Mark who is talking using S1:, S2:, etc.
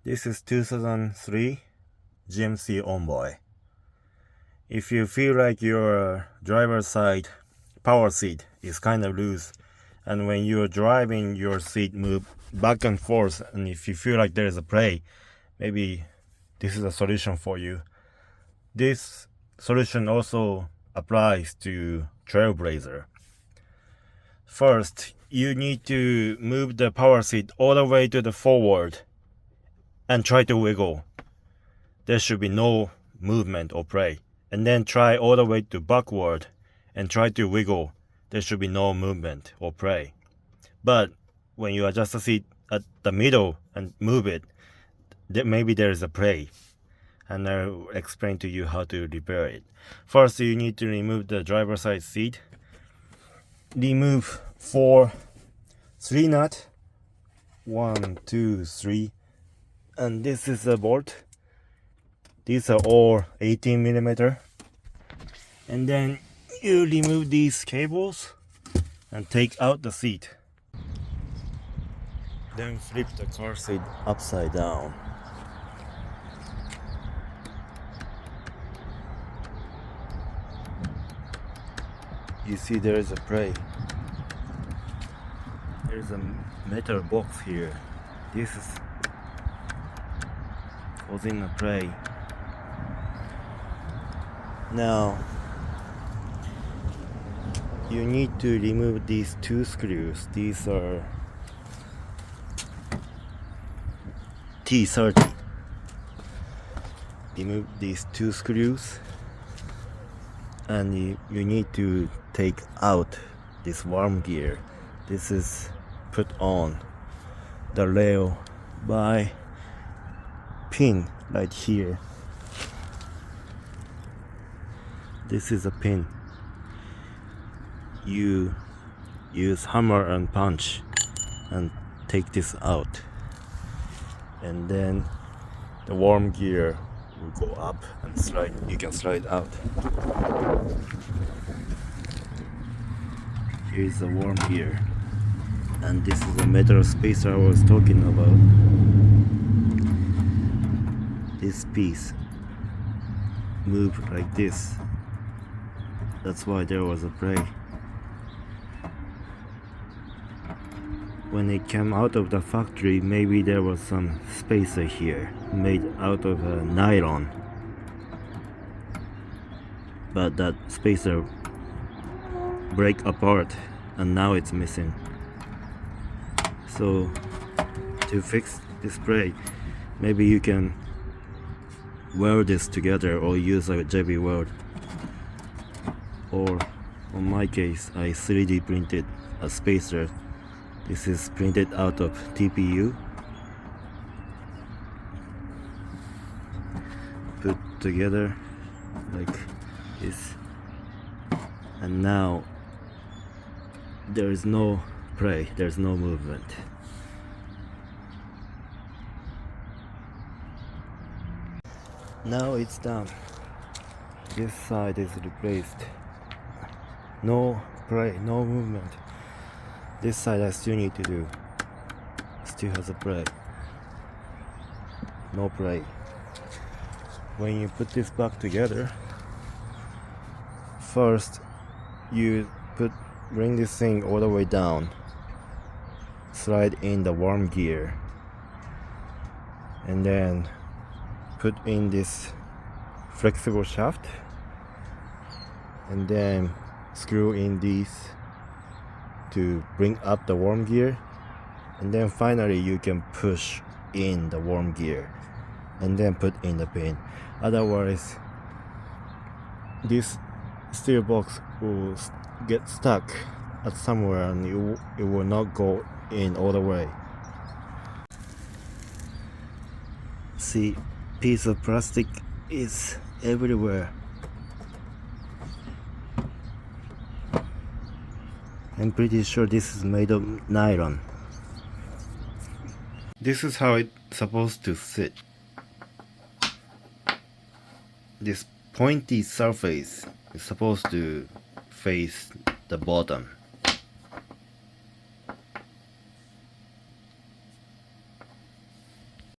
S1: This is 2003 GMC Envoy. If you feel like your driver's side power seat is kind of loose, and when you're driving your seat move back and forth, and if you feel like there is a play, maybe this is a solution for you. This solution also applies to Trailblazer. First, you need to move the power seat all the way to the forward and try to wiggle. There should be no movement or play. And then try all the way to backward and try to wiggle. There should be no movement or play. But when you adjust the seat at the middle and move it, maybe there is a play. And I'll explain to you how to repair it. First, you need to remove the driver's side seat. Remove 3 nuts. 1, 2, 3. And this is a bolt. These are all 18mm. And then you remove these cables and take out the seat. Then flip the car seat upside down. You see there is a tray. There is a metal box here. This is causing a tray. Now you need to remove these 2 screws. These are T30. Remove these 2 screws, and you need to take out this worm gear. This is put on the rail by pin right here. This is a pin. You use hammer and punch and take this out, and then the worm gear will go up and slide. You can slide out. Here is the worm gear, and this is the metal spacer I was talking about. This piece moved like this. That's why there was a play. When it came out of the factory, maybe there was some spacer here made out of nylon, but that spacer break apart and now it's missing. So to fix this play, maybe you can weld this together or use a JB weld. Or in my case, I 3D printed a spacer. This is printed out of TPU. Put together like this. And now there is no play, there's no movement. Now it's done. This side is replaced. No play, no movement. This side I still need to do. Still has a play. No play. When you put this back together, first you bring this thing all the way down. Slide in the worm gear. And then put in this flexible shaft. And then screw in these to bring up the worm gear, and then finally you can push in the worm gear and then put in the pin. Otherwise this steel box will get stuck at somewhere and it will not go in all the way. See, piece of plastic is everywhere. I'm pretty sure this is made of nylon. This is how it's supposed to sit. This pointy surface is supposed to face the bottom.